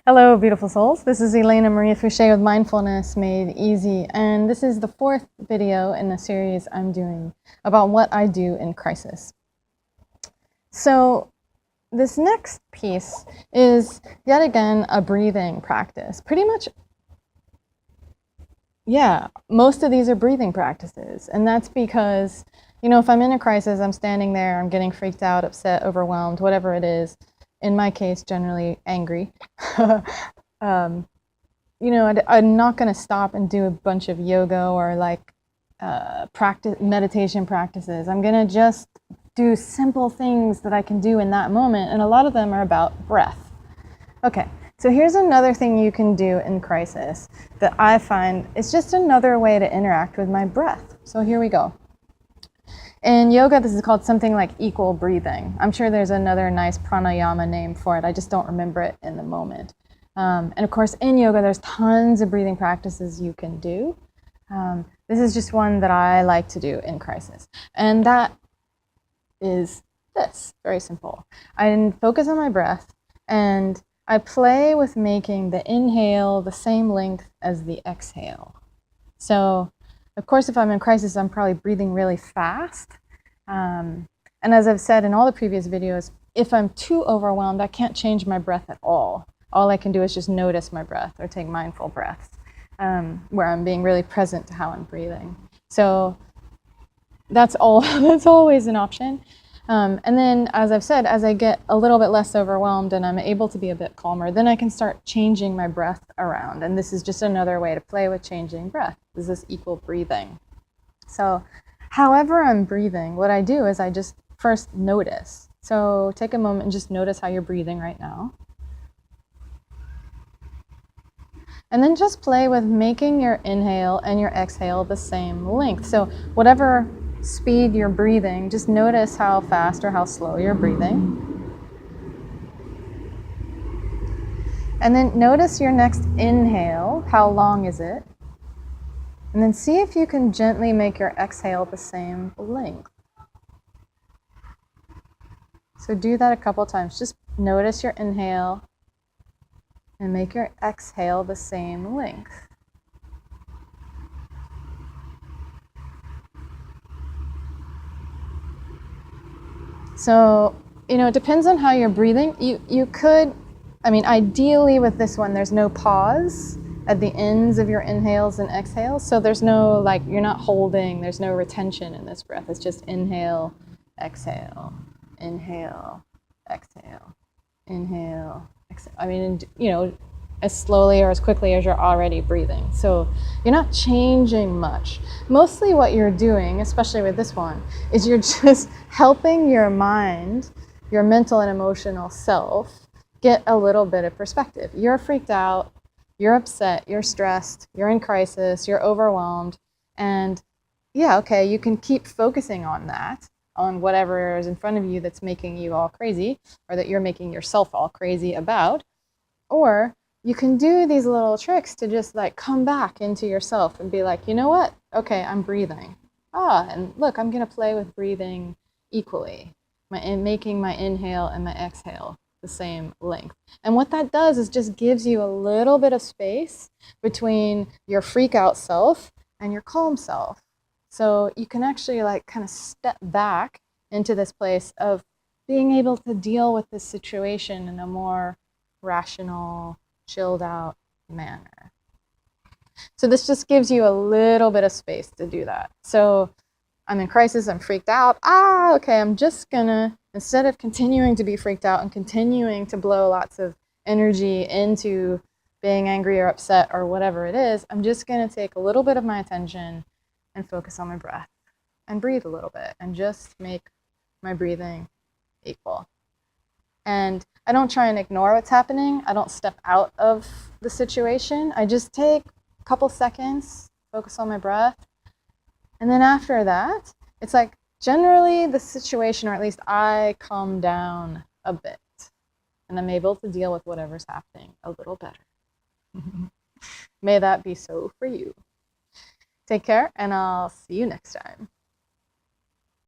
Hello, beautiful souls. This is Elena Maria Fouché with Mindfulness Made Easy, and this is the fourth video in the series I'm doing about what I do in crisis. So this next piece is yet again a breathing practice. Pretty much, yeah, most of these are breathing practices, and that's because, you know, if I'm in a crisis, I'm standing there, I'm getting freaked out, upset, overwhelmed, whatever it is. In my case, generally angry. You know, I'm not going to stop and do a bunch of yoga or like meditation practices. I'm going to just do simple things that I can do in that moment, and a lot of them are about breath. Okay, so here's another thing you can do in crisis that I find is just another way to interact with my breath. So here we go. In yoga, this is called something like equal breathing. I'm sure there's another nice pranayama name for it. I just don't remember it in the moment. And of course, in yoga, there's tons of breathing practices you can do. This is just one that I like to do in crisis. And that is this, very simple. I focus on my breath, and I play with making the inhale the same length as the exhale. So, of course, if I'm in crisis, I'm probably breathing really fast. And as I've said in all the previous videos, if I'm too overwhelmed, I can't change my breath at all. All I can do is just notice my breath or take mindful breaths, where I'm being really present to how I'm breathing. So that's always an option. And then, as I've said, as I get a little bit less overwhelmed and I'm able to be a bit calmer, then I can start changing my breath around. And this is just another way to play with changing breath. This is equal breathing. So however I'm breathing, what I do is I just first notice. So take a moment and just notice how you're breathing right now. And then just play with making your inhale and your exhale the same length. So whatever speed you're breathing, just notice how fast or how slow you're breathing. And then notice your next inhale. How long is it? And then see if you can gently make your exhale the same length. So do that a couple times. Just notice your inhale and make your exhale the same length. So, you know, it depends on how you're breathing. You could, I mean, ideally with this one, there's no pause at the ends of your inhales and exhales. So there's no, like, you're not holding, there's no retention in this breath. It's just inhale, exhale, inhale, exhale, inhale, exhale. I mean, you know, as slowly or as quickly as you're already breathing. So you're not changing much. Mostly what you're doing, especially with this one, is you're just helping your mind, your mental and emotional self, get a little bit of perspective. You're freaked out, you're upset, you're stressed, you're in crisis, you're overwhelmed, and yeah, okay, you can keep focusing on that, on whatever is in front of you that's making you all crazy, or that you're making yourself all crazy about, or you can do these little tricks to just like come back into yourself and be like, you know what? Okay, I'm breathing. And look, I'm going to play with breathing equally, making my inhale and my exhale the same length. And what that does is just gives you a little bit of space between your freak out self and your calm self. So you can actually like kind of step back into this place of being able to deal with this situation in a more rational, chilled out manner. So this just gives you a little bit of space to do that. So I'm in crisis, I'm freaked out. Okay, I'm just gonna, instead of continuing to be freaked out and continuing to blow lots of energy into being angry or upset or whatever it is, I'm just gonna take a little bit of my attention and focus on my breath and breathe a little bit and just make my breathing equal. And I don't try and ignore what's happening. I don't step out of the situation. I just take a couple seconds, focus on my breath. And then after that, it's like generally the situation, or at least I calm down a bit. And I'm able to deal with whatever's happening a little better. May that be so for you. Take care, and I'll see you next time.